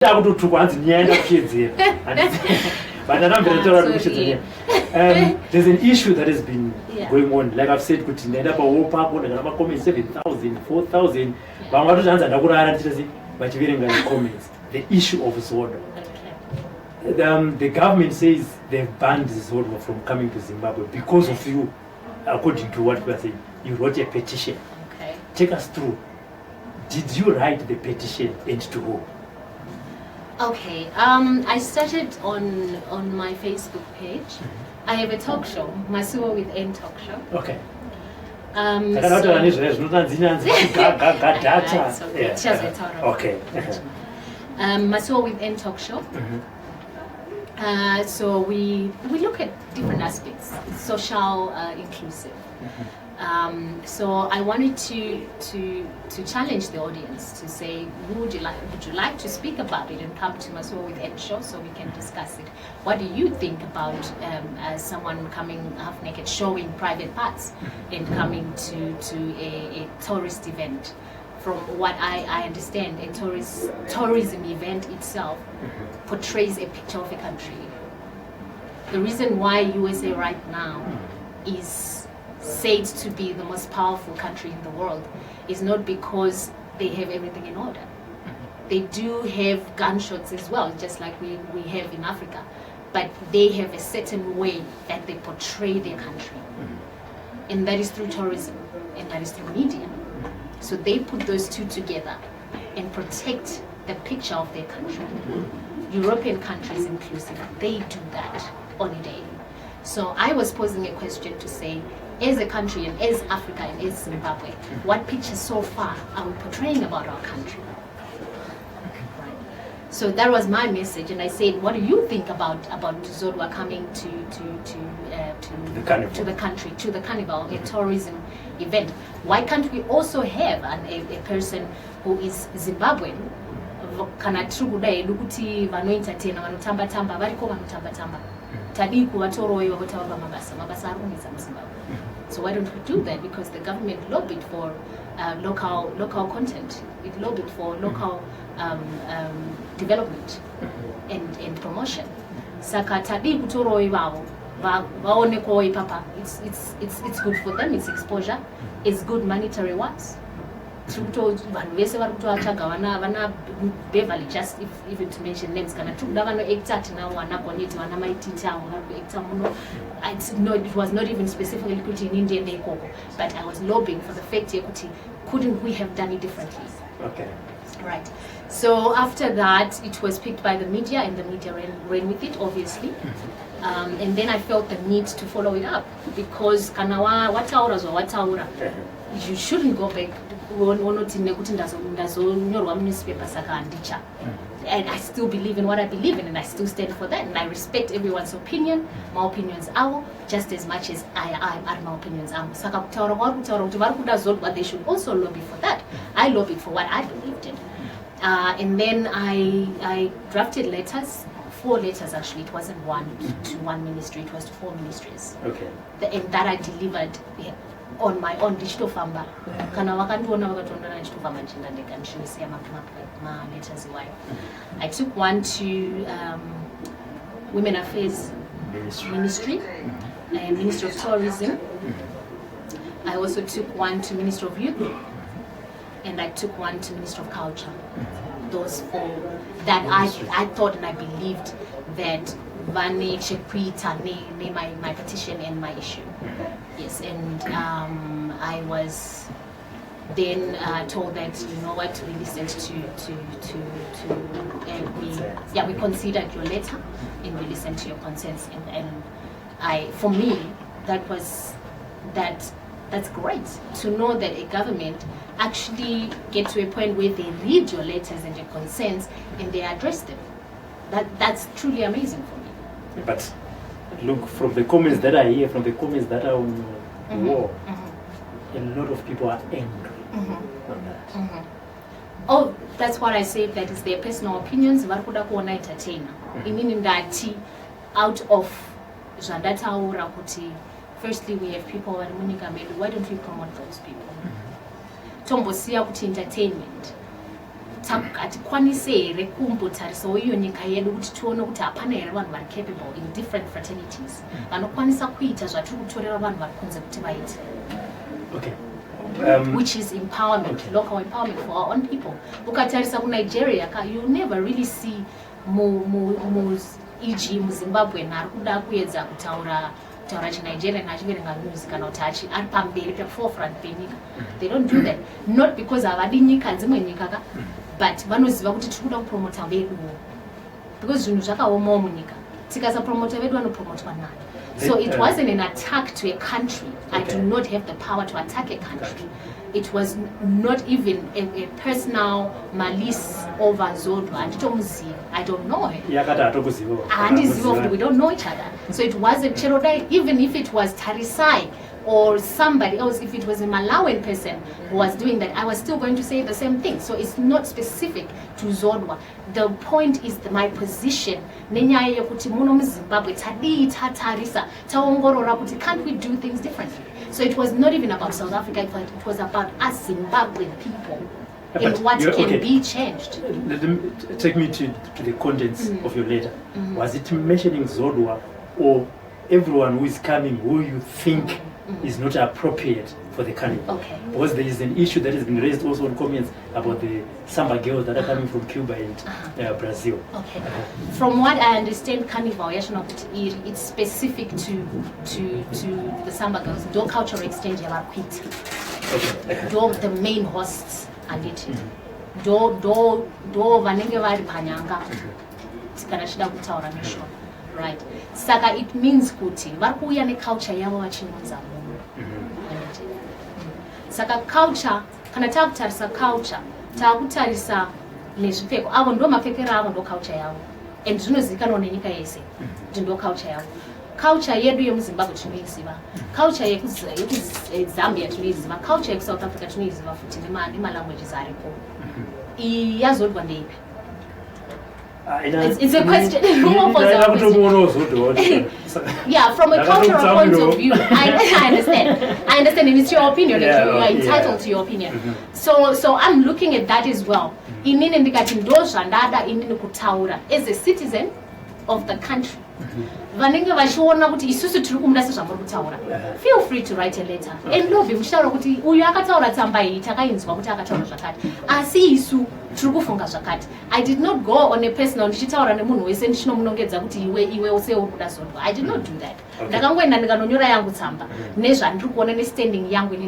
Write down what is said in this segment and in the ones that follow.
But there's an issue that has been going on. Like I've said, 7,000, 4,000. The issue of Zodwa. The government says they've banned Zodwa from coming to Zimbabwe because of you, according to what we are saying. You wrote a petition. Okay. Take us through. Did you write the petition and to who? Okay, I started on my Facebook page. I have a talk show, Masuwa with Anne talk show. Okay. Okay. Masuwa with Anne talk show. So we look at different aspects, social, inclusive. So I wanted to challenge the audience to say, would you like to speak about it and come to Masuwa with Ed show so we can discuss it? What do you think about someone coming half naked, showing private parts, and coming to a tourist event? From what I understand, a tourism event itself portrays a picture of a country. The reason why USA right now is said to be the most powerful country in the world is not because they have everything in order. They do have gunshots as well, just like we have in Africa, but they have a certain way that they portray their country, and that is through tourism, and that is through media. So they put those two together and protect the picture of their country. European countries inclusive, they do that on a daily. So I was posing a question to say, as a country and as Africa and as Zimbabwe, what picture so far are we portraying about our country? Right. So that was my message, and I said, what do you think about Zodwa coming to the country, to the carnival, a tourism event? Why can't we also have a person who is Zimbabwean? Kana truguda edukuti vano entertain vanotamba tamba variko vanotamba tamba tadi kuvatoroyo vakotava mabasa arumidza muZimbabwe. So why don't we do that? Because the government lobbied for local content. It lobbied for local development and promotion. Saka tadi kutoroyo vavo vaonekwa papa. It's good for them. It's exposure. It's good monetary ones. Beverly, just even to mention names, it was not even specifically put in Indian, but I was lobbying for the fact that couldn't we have done it differently? Okay. Right. So after that, it was picked by the media, and the media ran with it, obviously. And then I felt the need to follow it up, because kanawa wataura or wataura, you shouldn't go back. And I still believe in what I believe in, and I still stand for that, and I respect everyone's opinion. My opinions are just as much as I am my opinions are. But they should also lobby for that. I lobbied for what I believed in. And then I drafted letters, 4 letters actually. It wasn't one to one ministry, it was to 4 ministries. Okay. And that I delivered on my own digital famba. I took one to Women Affairs Ministry, Ministry of Tourism. I also took one to Ministry of Youth, and I took one to Ministry of Culture. Those 4 that I thought and I believed that my petition and my issue. Yes, and I was then told that, you know what, we listened we considered your letter and we listened to your concerns, and for me that's great to know that a government actually get to a point where they read your letters and your concerns and they address them. That's truly amazing for me. But look, from the comments that I hear, from the comments that are on the wall, a lot of people are angry on that. Oh, that's what I say, that is their personal opinions. Meaning that out of firstly, we have people who are why don't we promote those people? Tombosia kuti entertainment. hatikwanise here kumbotarisawo iyo nyika yedu kuti tione kuti hapana here vanhu vari capable in different fraternities vanokwanisa kuita zvatiri kutorera vanhu vari kunze kuti vaite. Okay. Which is empowerment, local empowerment for our own people. Ukatarisa ku Nigeria, you never really see e.g. Zimbabwean ari kuda kuedza kutaura chiNigerian achiverenga news kana kuti ari pamberi forefront penyika. They don't do that, not because havadi nyika dzimwe nyika but vanoziva kuti tiri kuda kupromota vedu, because zvinhu zvakaomawo munyika. Tikasapromota vedu vanopromotwa nani? So it wasn't an attack to a country. I do not have the power to attack a country. It was not even a personal malice over Zodwa. I don't know her. And we don't know each other. So it wasn't Cherodai, even if it was Tarisai or somebody else, if it was a Malawian person who was doing that, I was still going to say the same thing. So it's not specific to Zodwa. The point is my position. Can't we do things differently? So it was not even about South Africa, it was about us Zimbabwean people and what can be changed. Take me to the contents of your letter. Was it mentioning Zodwa or everyone who is coming who you think is not appropriate for the carnival? Okay. Because there is an issue that has been raised also in comments about the samba girls that are coming from Cuba and Brazil. Okay. From what I understand, carnival it's specific to the samba girls. Do cultural exchange quit. Do the main hosts and it. Do vanenge vari panyanga. Tikarashida kutaura nation. Right. Saka it means kuti vari kuuya neculture yavo vachinonza munhu. Saka culture, kana takutarisa culture, takutarisa nezvipfeko. Avo ndo mapfekero avo ndo culture yavo. And zvinozivikanwa nenyika yese kuti ndo culture yavo. Culture yedu yemuZimbabwe tinoiziva. Culture yekuZambia tinoiziva. Culture yekuSouth Africa tinoiziva futi nemalanguages aripo. Iyi yazodwa ndeipi? It's a question. Yeah, from a cultural point of view, I understand. I understand, and it's your opinion. You are entitled to your opinion. So I'm looking at that as well. As a citizen of the country, feel free to write a letter. And no, I did not go on a personal I did not do that. And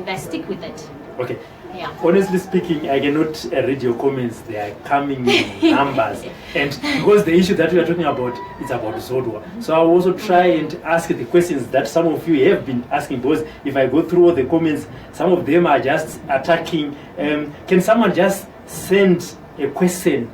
I stick with it. Okay. Yeah. Honestly speaking, I cannot read your comments. They are coming in numbers. And because the issue that we are talking about is about Zodwa. So I will also try and ask the questions that some of you have been asking, because if I go through all the comments, some of them are just attacking. Can someone just send a question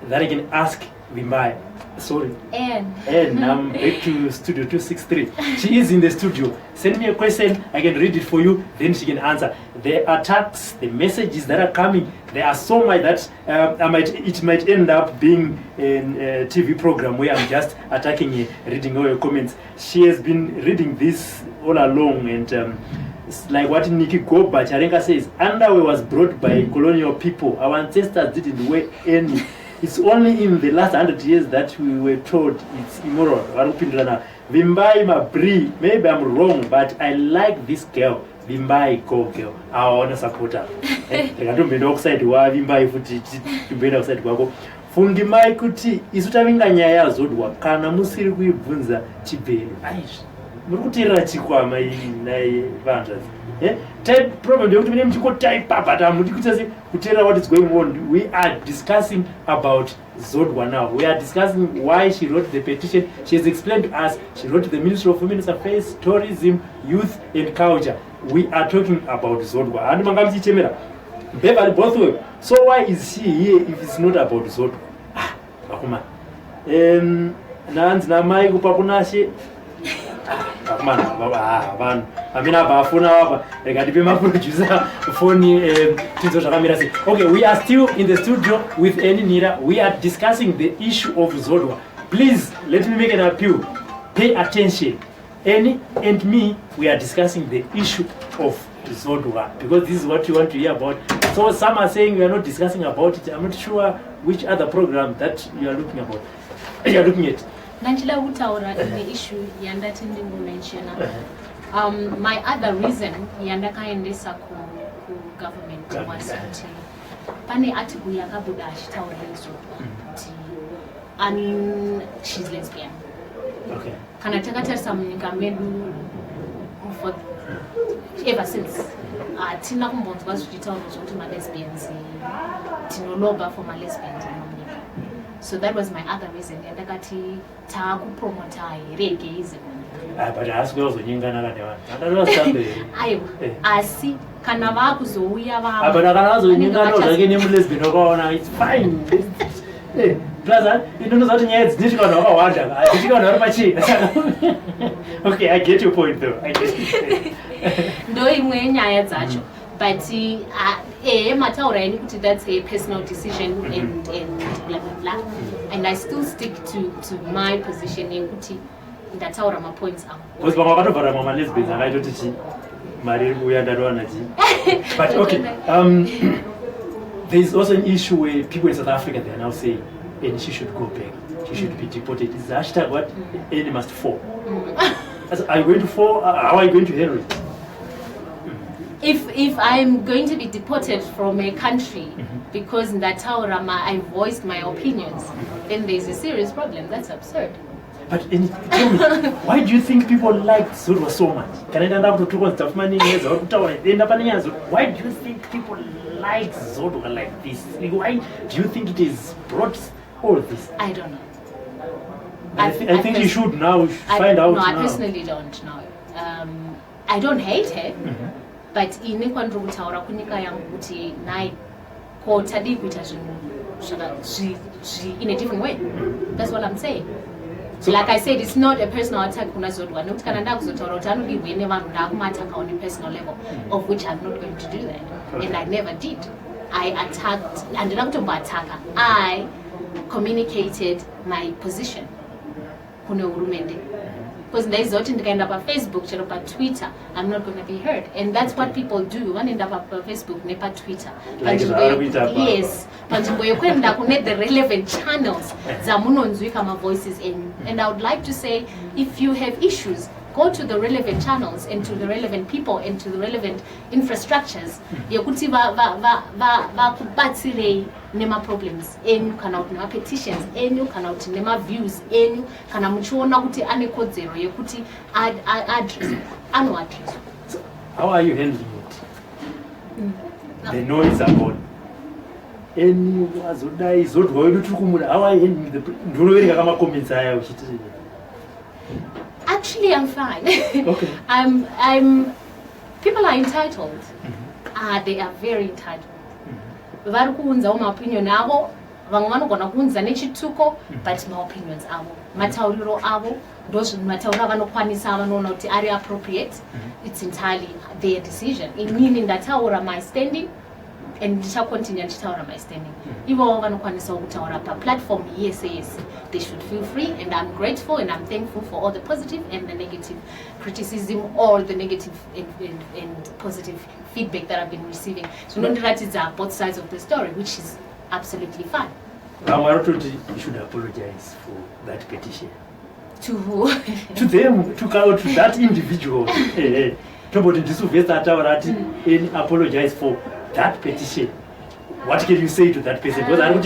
that I can ask Vimbai? Sorry. Anne, I'm back to Studio 263. She is in the studio. Send me a question, I can read it for you, then she can answer. The attacks, the messages that are coming, there are so much that it might end up being a TV program where I'm just attacking, reading all your comments. She has been reading this all along, and it's like what Nikki Goba Charenga says, underwear was brought by colonial people. Our ancestors didn't wear any. It's only in the last 100 years that we were told it's immoral. Vimbai Mabri, maybe I'm wrong, but I like this girl. Vimbai, go girl. I want to support her. I don't mean outside. Vimbai futi outside. Fungi mai kuti isutavinga nyaya Zodwa kana musiri kuibvunza chibhero. Aish. Murikutira chikwama naye vanzvazi. Type problem what is going on. We are discussing about Zodwa now. We are discussing why she wrote the petition. She has explained to us. She wrote to the Ministry of Women's Affairs, Tourism, Youth and Culture. We are talking about Zodwa. And Beverly both way. So why is she here if it's not about Zodwa? Okay, we are still in the studio with Nhira. We are discussing the issue of Zodwa. Please, let me make an appeal. Pay attention. Annie and me, we are discussing the issue of Zodwa, because this is what you want to hear about. So some are saying we are not discussing about it. I'm not sure which other program that you are looking about. You are looking at. Nanjila utaura the issue yanda tindi mention. My other reason yanda kaendesa ku government was kuti pane article yakabuda achitaura nezvo kuti she's lesbian. Okay. Kana takatarisa munyika medu for ever since tina kumbonzwa zvichitaura zvokuti ma-lesbians tinoloba for ma-lesbians munyika. So that was my other reason yandakati taakupromota here gayism. But ask girls when you gonna aiwa asi kana vakuzouya but lesbian it's fine. Plus, you don't know what it's difficult. Okay, I get your point though. I get it. But that's a personal decision and blah blah blah. And I still stick to my positioning. That's how my points are. But okay, there's also an issue where people in South Africa, they are now saying, and she should go back, she should be deported. Is the hashtag what? Any must fall. Are you going to fall? How are you going to handle it? If I'm going to be deported from a country because in that tower I voiced my opinions, then there's a serious problem. That's absurd. But tell me, why do you think people like Zodwa so much? Can I end up to stuff money? Why do you think people like Zodwa like this? Why do you think it is brought all this? I don't know. I think you should now find out. No, I personally don't know. I don't hate her, but in in a different way. That's what I'm saying. So, like I said, it's not a personal attack on Zodwa. Not Canada on a personal level, of which I'm not going to do that. And I never did. I attacked, and I communicated my position. Because there's nothing to end up on Facebook, on Twitter, I'm not going to be heard. And that's what people do. One end up on Facebook, nepa Twitter. Yes. The relevant channels. My voices in. And I would like to say, if you have issues, go to the relevant channels and to the relevant people and to the relevant infrastructures. Yokuti nema problems. Enyu kana uti nema petitions. Enyu kana uti nema views. Enyu kana mchuona kuti ane code zero. Yokuti address. Anu address. So how are you handling it? The noise about any Zodwa Zodwa. How are you handling the comments? Actually, I'm fine. Okay. People are entitled. They are very entitled. Vari kuunza my opinion avo, vamwe vanogona kuunza nechituko, but my opinions avo, matauriro avo, those mataura vanokwanisa vanoona kuti ari appropriate. It's entirely their decision. Inini ndataura my standing, and ndichakontinue ndichitaura my standing. Ivo vanokwanisa kutaura pa platform. Yes, they should feel free, and I'm grateful and I'm thankful for all the positive and the negative criticism, or the negative and positive feedback that I've been receiving. So non-derivatives are both sides of the story, which is absolutely fine. You should apologize for that petition. To who? To them, to that individual. Apologize for that petition. What can you say to that person? Because I don't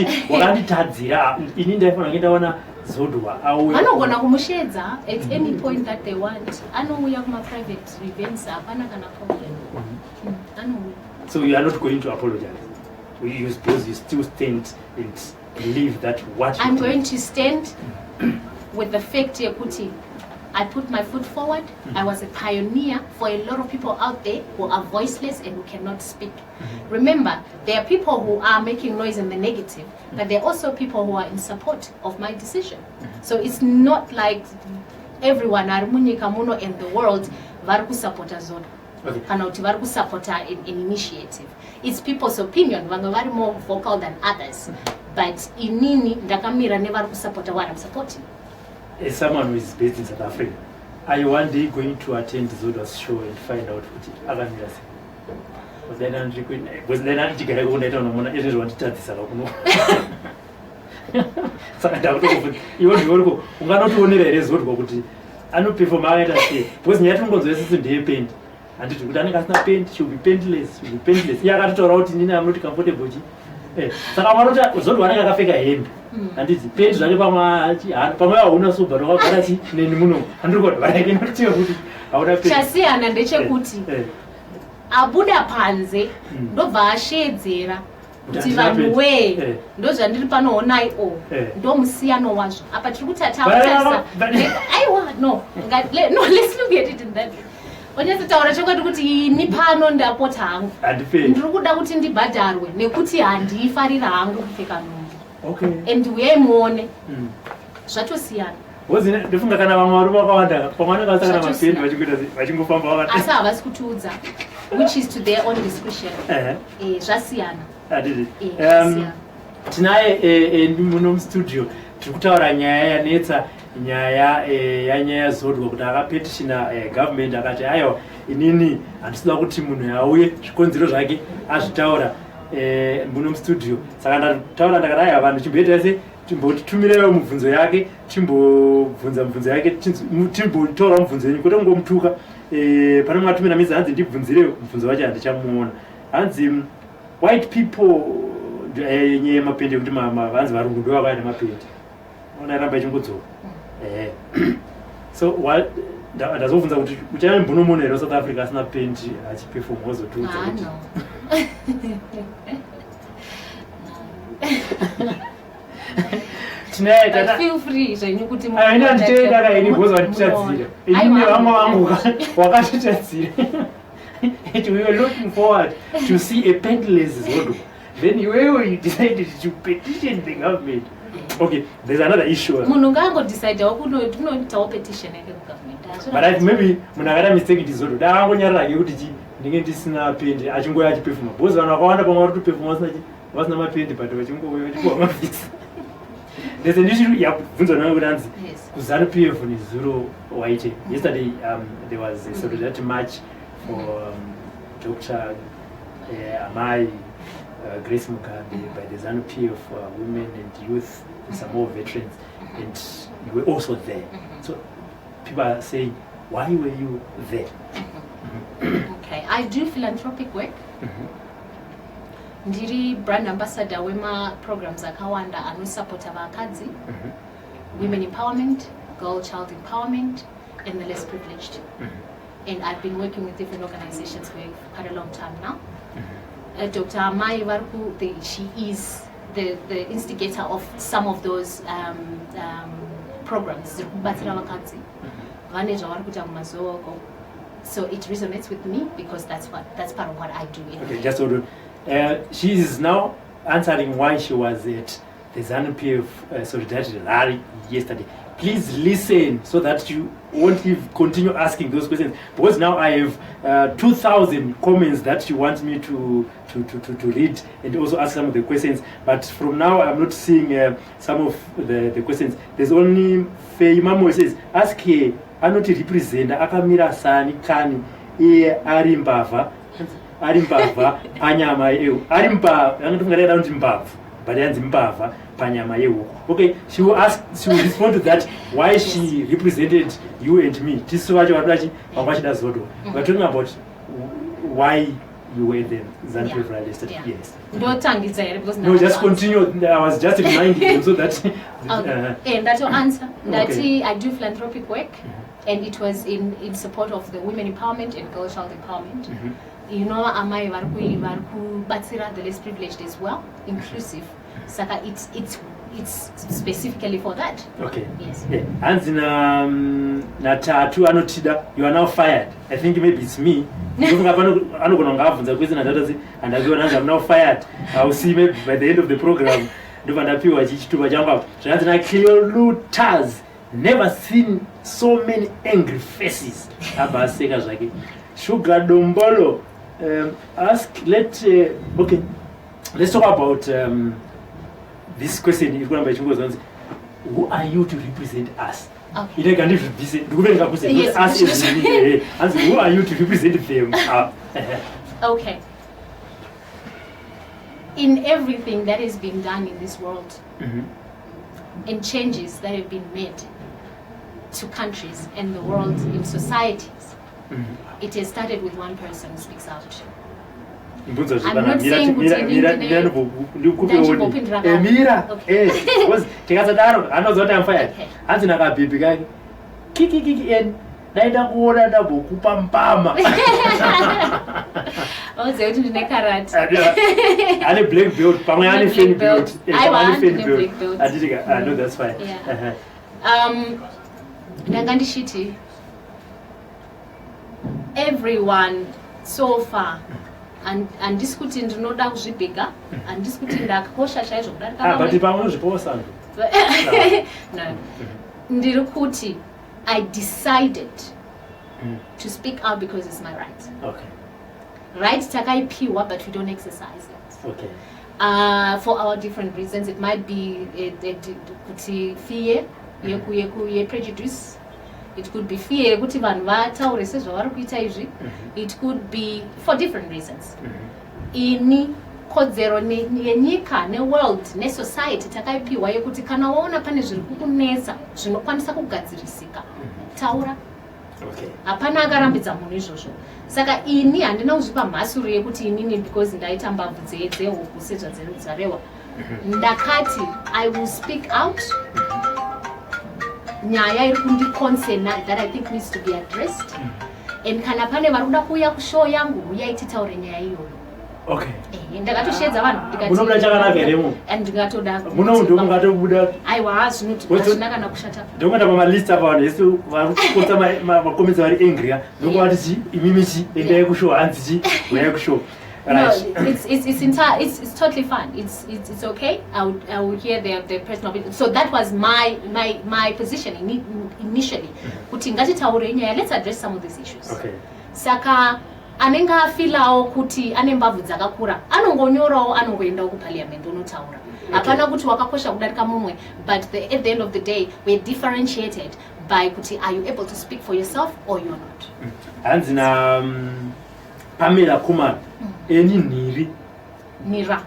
Zodwa. I'm not gonna kumushedza at any point that they want. I know we have my private events. Hapana kana problem. I know. So you are not going to apologize. You suppose you still stand and believe that what I'm going to stand with the fact Yakuti. I put my foot forward. I was a pioneer for a lot of people out there who are voiceless and who cannot speak. Remember, there are people who are making noise in the negative, but there are also people who are in support of my decision. So it's not like everyone in the world vari kusapota Zodwa. Kana kuti vari kusapota an initiative. It's people's opinion. Vamwe vari more vocal than others. But inini ndakamira nevari kusapota what I'm supporting. As someone who is based in South Africa, are you one day going to attend Zodwa's show and find out what Agamira said? was then I think I go later on everyone to tell this alone. You cannot only raise what I know people married and say, was near to go to the paint. And it would not paint, she'll be paintless, she'll be paintless. Yeah, I got to out in I'm not comfortable. So I was not one I figure him. And it's paint Pama owner super Nimuno, and look what I cannot tell you. I would have Chassi and the Chakuti. Abuda Panze, no Vashe Zera. Zimbabwe ndoza ndiri pano onai o ndomusiya no wazvo apa tiri kutaura aiwa no let's look at it in that onyatsa taura chokwadi kuti ini pano ndapota hangu ndiri kuda kuti ndibhadharwe nekuti handifarira hangu kupfeka nhumbi and wemuone zvatosiyana ndofunga kana vamwe varume vakawanda pamwana vasakana mapendi vachingofamba asi havasi kutiudza which is to their own discretion zvasiyana tinaye muno studio tiri kutaura nyaya yanetsa nyaya yanyaya Zodwa kuti akapetishina government akati aiwa inini handisida kuti munhu auye zvikonzero zvake azvitaura muno studio saka ndataura ndakati aiwa vanhu chimboita se chimbotumirewo mubvunzo yake chimbobvunza mubvunzo yake chimbotaura mubvunzo yenyu kwete kungomutuka pane mwatumira midzi hanzi ndibvunzire mubvunzo wacho handichamuona hanzi white people nye mapende kuti vanzi varungu ndo vakaenda mapende unairamba ichingodzoka so ndazobvunza kuti uchava mbuno munhu here South Africa asina pendi achiperform wazotiudza feel free zvenyu kuti nditendaka ini bhozi watitadzira inini vamwe vangu wakatitadzira we were looking forward to see a pendless Zodwa. Then you decided to petition the government. Okay, there's another issue. Munungango decided to petition the government. But I maybe munagara mistake it is Zodwa. Dango nyara yekuti ndinge ndisina pendi achingoya achiperforma. Bozi vanhu vakawanda pamwe vari kuperforma vasina mapendi but vachingova mavisa. There's an issue yakubvunzwa nayo kuti anzi kuZANU-PF nezuro waite. Yesterday there was a solidarity march for Dr. Amai Grace Mugabe by the ZANU-PF women and youth and some more veterans, and you were also there. So people are saying, why were you there? Okay, I do philanthropic work. Ndiri brand ambassador wema programs akawanda anosupporta vakadzi, women empowerment, girl child empowerment, and the less privileged. And I've been working with different organizations for quite a long time now. Dr. Amai Varku, she is the instigator of some of those programs. So it resonates with me because that's part of what I do. Okay, just hold on. She is now answering why she was at the ZANU-PF Solidarity rally yesterday. Please listen so that you won't continue asking those questions, because now I have 2,000 comments that you want me to read and also ask some of the questions. But from now I'm not seeing some of the questions. There's only Feimamo who says, ask her, I'm not a representative, akamira sani kani, arimbava, panyama eu, arimba, I'm not going to mbav, but mbava. Okay, she will respond to that why she represented you and me. This is what you are watching. We're talking about why you were there. Yesterday. Yes. No, just continue. I was just reminding you so that. And that's your answer. Okay. I do philanthropic work, and it was in support of the women empowerment and girl child empowerment. You know, Amai Varku Batsira, the less privileged as well, inclusive. Saka, it's specifically for that. Okay. Yes. Yeah. And Natatu Anotida, you are now fired. I think maybe it's me. And I'm now fired. I will see maybe by the end of the program. Never seen so many angry faces. Sugar Dombolo okay. Let's talk about this question. Who are you to represent us? Okay. Yes. Who are you to represent them? Okay. in everything that is being done in this world, and changes that have been made to countries and the world in societies, it has started with one person who speaks out. I'm not saying Mira, I know what I'm fired. Antinaka baby guy. Kiki and Naida Wora double Kupampama. Oh, they didn't make a rat. And a black build, Pamani film build. I want a black build. I know that's fine. Yeah. Nagandi Shiti. Everyone so far. And discuting no doubt bigger and discuting that kosha shaizo but if I want to post no Ndirukuti, I decided to speak out because it's my right. Okay. Right takai piwa, but we don't exercise it. Okay. For our different reasons. It might be fear, prejudice. It could be fear, it could be for different reasons. Ini kodzero nenyika ne world ne society takaipiwa yekuti kana waona pane zviri kukunetsa zvinokwanisa kugadzirisika taura. Okay. Hapana akarambidza munhu izvozvo. Saka ini handina kuzvipa mhasuro yekuti inini because ndaita mbabvu dzehuku sezvadzarewa. Ndakati I will speak out. Nyaya iri kundiconcern that I think needs to be addressed. And kana pane varuda kuuya kushow yangu uyai titaure nyaya iyoyo. Okay. Ndakatoshedza vanhu ndikati munobuda chakanaka here and ndingatoda munhu mungatobuda aiwa hazvina kana kushata ndongenda pamalist apa vanhu yesu varikukotsa makomenzi vari angry ndongoti imimichi endai kushow hanzichi uyai kushow. No, it's totally fine. It's okay. I would hear their personal opinion. So that was my position initially. Kuti ngatitaure nyaya, let's address some of these issues. Okay. Saka anenge afilawo kuti ane mbabvu dzakakura anongonyorawo anongoendawo kuparliament unotaura. Hapana kuti wakakosha kudarika mumwe, but at the end of the day we're differentiated by kuti are you able to speak for yourself or you're not. Hanzina Pamela Kumar. Any Niri. Nhira.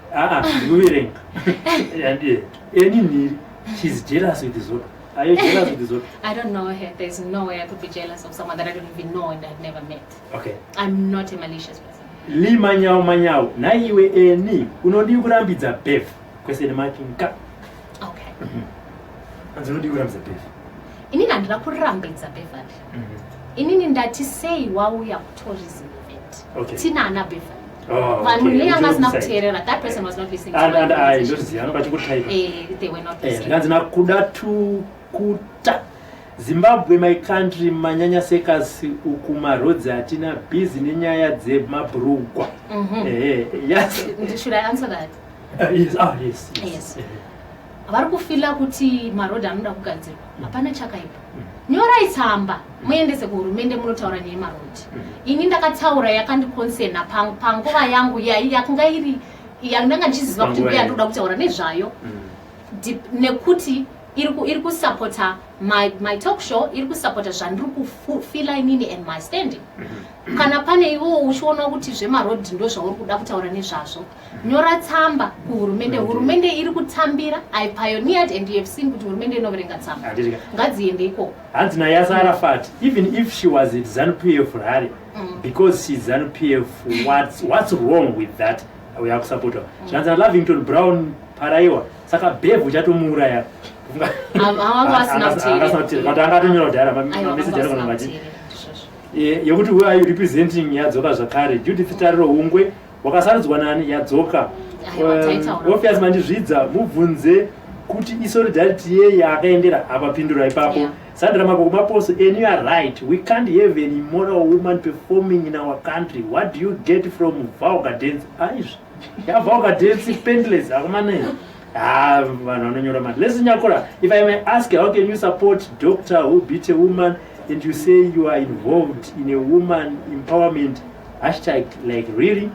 Any Niri. She's jealous with Zodwa. Are you jealous with Zodwa? I don't know her. There's no way I could be jealous of someone that I don't even know and I've never met. Okay. I'm not a malicious person. Li manyao. Na iwe eni. Unodi kurambidza beef. Question marking ka. Okay. Unodi kurambidza beef. Inini handina kurambidza beef andi. Inini ndati sei wauya tourism event. Okay. Tina ana beef. Oh, that person was not listening to and I they were not listening. Kuta Zimbabwe, my country, manyanya sekas ukuma roads atina busy nenyaya dzemabhurugwa. Yes. Should I answer that? Yes. Yes. Vari kufila kuti marodha anoda kugadzirwa. Hapana chakaipa. Nyorai tsamba muendese kuhurumende munotaura nyaya marodhi. Ini ndakataura yakandiconcern panguva yangu yakanga iri yandanga ndichiziva kuti ndiye ndoda kutaura nezvayo. Nekuti iri kusupporta my talk show, iri kusupporta zvandiri kufila inini and my standing. Kana pane iwo uchiona kuti zvemarodhi ndo zvauri kuda kutaura nezvazvo, nyora tsamba kuhurumende. Hurumende iri kutambira. I pioneered and you have seen kuti hurumende inoverenga tsamba. Ngadziende ikoko. Hanzina Yasser Arafat, even if she was at ZANU-PF Harare, because she's ZANU-PF, what's wrong with that? We have to support her. Hanzina Lavington Brown Paraiwa, saka bevu chatomuraya. Yekuti who are you representing yadzoka zvakare. Judith Tariro Hungwe wakasaridzwa nani yadzoka. Obviously mandizvidza mubvunze kuti isolidarity yeye yakaendera apapindura ipapo. Sandra Maposo, and you are right. We can't have an immoral woman performing in our country. What do you get from vulgar dance? Vulgar dance is painless. Listen, if I may ask, how can you support doctor who beat a woman and you say you are involved in a woman empowerment hashtag? Like really?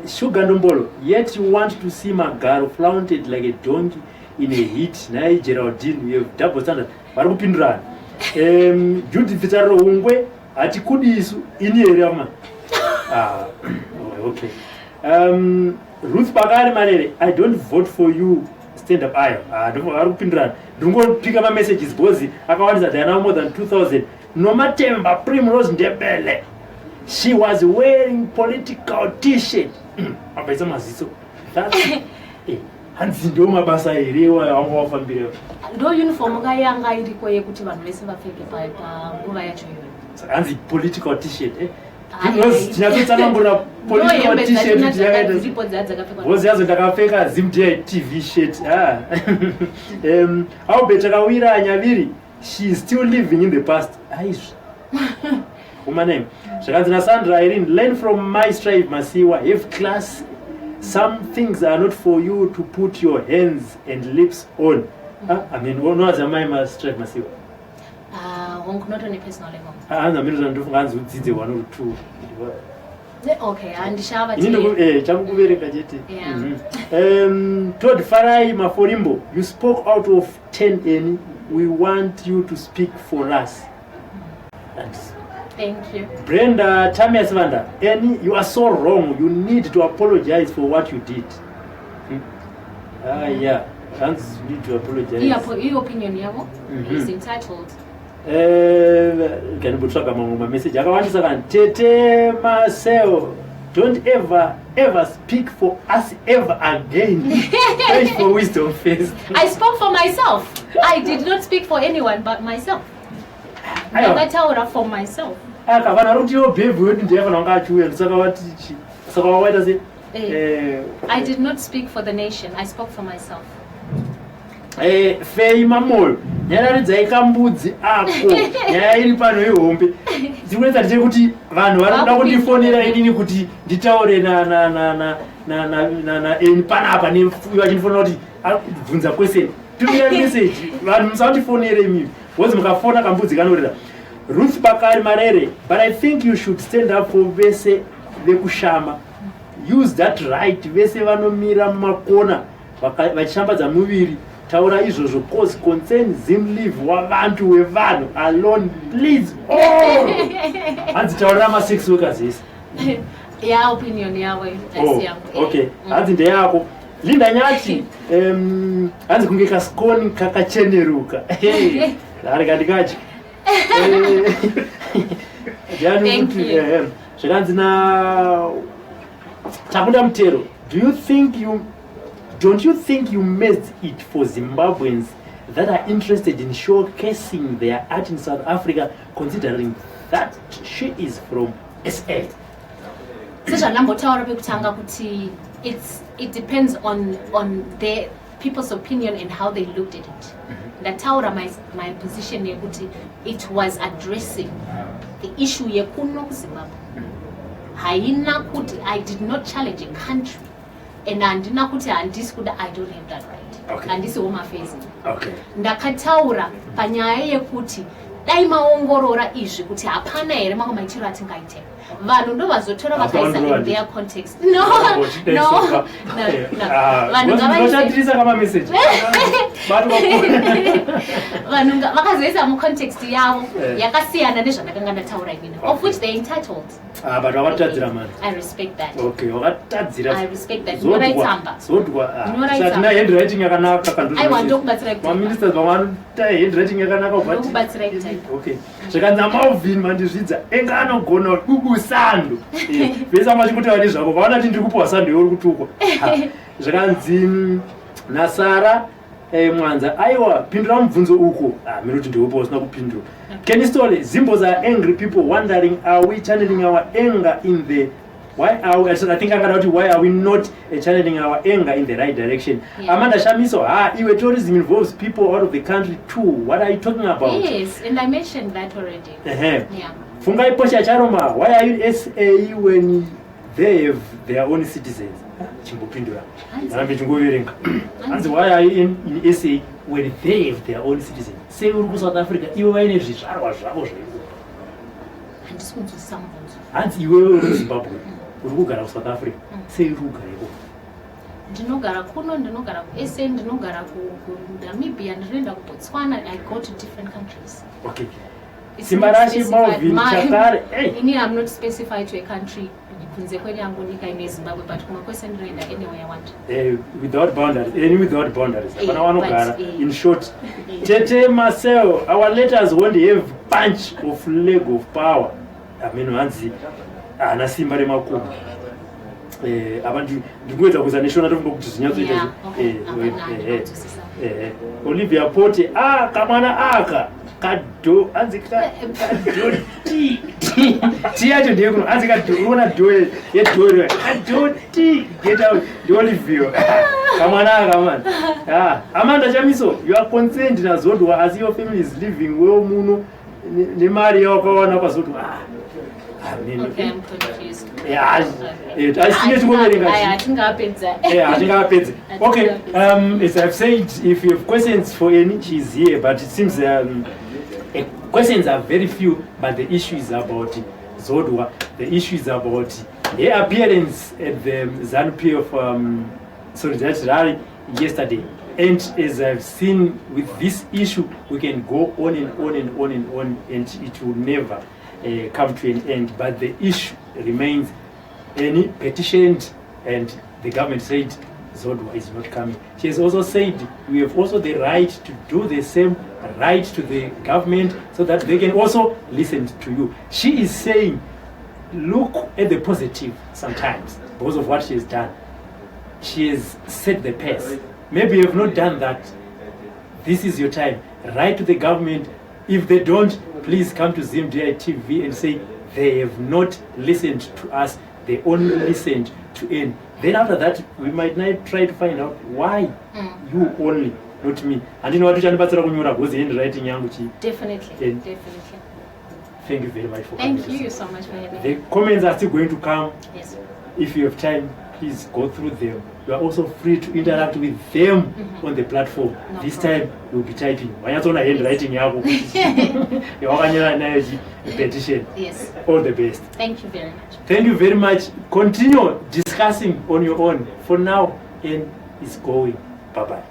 Sugar Ndombolo, yet you want to see my girl flaunted like a donkey in a heat. Now Geraldine, we have double standard. Barupindran. Judith Tariro Hungwe, Atikudi is in the area. Okay. Ruth Bakari Marere, I don't vote for you. Stand up ayo. Arupindran. Dungo pick up messages bozi. Akawanisa there are now more than 2,000. Nomatemba Primrose Ndebele. She was wearing political t-shirt. Abaisa maziso. That's hanzi ndo mabasa iriwa yangu wafambire. Ndo uniform kayanga iriko yekuti vanhu vese vapfeke pa nguva yacho iyoyo. Hanzi political t-shirt because tinatotsanangura political t-shirt vozi yazo ndakapfeka Zimb TV shirt. How better Kawira Nyaviri, she is still living in the past. Aish. Uma name. Shakanzina Sandra Irene, learn from my strive Masiwa. Have class. Some things are not for you to put your hands and lips on. I mean, what was my strive Masiwa? Not on a personal level. I'm the middle of hands with the 1 or 2. Okay, and Shava. Todd Farai Maforimbo, you spoke out of 10 and we want you to speak for us. Thanks. Thank you. Brenda Tamias Vanda, Annie, you are so wrong. You need to apologize for what you did. Yeah. Hans need to apologize. Your opinion, Yavo, is entitled. Can put my message. I want to say, Tete Marcel, don't ever speak for us ever again. Thank for wisdom first. I spoke for myself. I did not speak for anyone but myself. I tell her for myself. I did not speak for the nation. I spoke for myself. Fei mamol nyararidza ikambudzi ako nyaya iri pano ihombe dzikuita kuti vanhu vanoda kundifonera inini kuti nditaure na eni panapa vachindifonera kuti bvunza question tumira message vanhu musandifonere imimi wozi mukafona kambudzi kanorira. Ruth Bakari Marere, but I think you should stand up for vese vekushama. Use that right. Vese vanomira mumakona vachishambadza muviri. Taura izvozvo cause concern Zimb WaBantu wevanhu alone, please. Hanzi taura ma-sex workers yes. Yeah, opinion yawe. Okay. Hanzi ndeyako. Linda Nyati, hanzi kunge kaskoni kakacheneruka. Hari kadikachi. Thank you. Zvakanzi na Takunda Mutero, don't you think you made it for Zimbabweans that are interested in showcasing their art in South Africa, considering that she is from SA? It depends on the people's opinion and how they looked at it. My position it was addressing the issue yekuno Zimbabwe. I did not challenge a country. And I don't have that right. Okay. And this is what I'm facing. Okay. Ndakataura panyaya yekuti dai maongorora izvi kuti hapana here mamwe maichiro atingaite. Vanhu ndo vazotora vakaisa in their context. No. Vanhu ngavaisatisa kama message. Vanhu vakazoisa mu context yavo yakasiyana nezvandakanga ndataura inini. Of which they entitled. But wakatadzira man. I respect that. Okay, wakatadzira. I respect that. Zodwa. Satina handwriting yakanaka kandu. I want to kubatsira kuti. Ministers vamanoita handwriting yakanaka ubati. Kubatsira kuti. Okay. Zvakanzi Malvin mandizvidza enga anogona kubusando. Vesa machikuti vani zvako vaona kuti ndiri kupuwa sando yori kutukwa. Zvakanzi Nasara Mwanza aiwa pindura mubvunzo uko. Minoti ndiopo usina kupindura. Kenny Stole, Zimbos are angry people wondering, are we channeling our anger in the why are we not channeling our anger in the right direction? Yeah. Amanda Shamiso, even tourism involves people out of the country too. What are you talking about? Yes, and I mentioned that already. Yeah. Fungai Posha Charoma, why are you SA when they have their own citizens? Why are you in SA when they have their own citizens? Say we South Africa, you are in and you were in Zimbabwe. Urugara South Africa. Say Rugarego. Ndinogara kuno, ndinogara ku SA, ndinogara ku Namibia, ndinoenda ku Botswana. I go to different countries. Okay. It's Simba not rashi specified. Malvin Chakare. Hey. Me, I'm not specified to a country. Zimbabwe, but anywhere I want. Without boundaries, without boundaries. But, in short, Tete Marcel, our letters won't have punch of leg of power. I mean, once anasimba remakuru. Abantu ndikuweza kuzanishona ndio kuti zinyatsoita. Olivia Pote kamwana aka kado anzika kado ti yacho ndiyo kuno anzika kuona doe yedoe kado ti get out the Olivia kamwana aka man Amanda Chamiso, you are concerned na Zodwa as your family is living well muno ni mari yakaona pa Zodwa I mean, okay, I'm confused. I think okay, as I've said, if you have questions for any, she's here, but it seems questions are very few, but the issue is about Zodwa, the issue is about her appearance at the ZANU-PF of Solidarity Rally yesterday. And as I've seen with this issue, we can go on and on and on and on, and it will never come to an end. But the issue remains any petitioned, and the government said Zodwa is not coming. She has also said we have also the right to do the same right to the government so that they can also listen to you. She is saying look at the positive sometimes because of what she has done. She has set the pace. Maybe you have not done that. This is your time. Write to the government. If they don't, please come to SlyMedia TV and say they have not listened to us. They only listened to N. Then after that, we might not try to find out why you only, not me. And you know what goes in writing yangu. Definitely. Thank you very much for coming. Thank you so much for having me. The comments are still going to come. Yes. If you have time, please go through them. You are also free to interact with them on the platform. No this problem. time you'll be typing. Handwriting petition. Yes. All the best. Thank you very much. Thank you very much. Continue discussing on your own. For now, N is going. Bye-bye.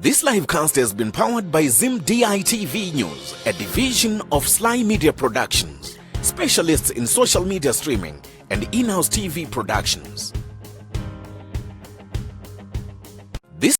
This livecast has been powered by Zimb TV News, a division of SlyMedia Productions, specialists in social media streaming and in-house TV productions.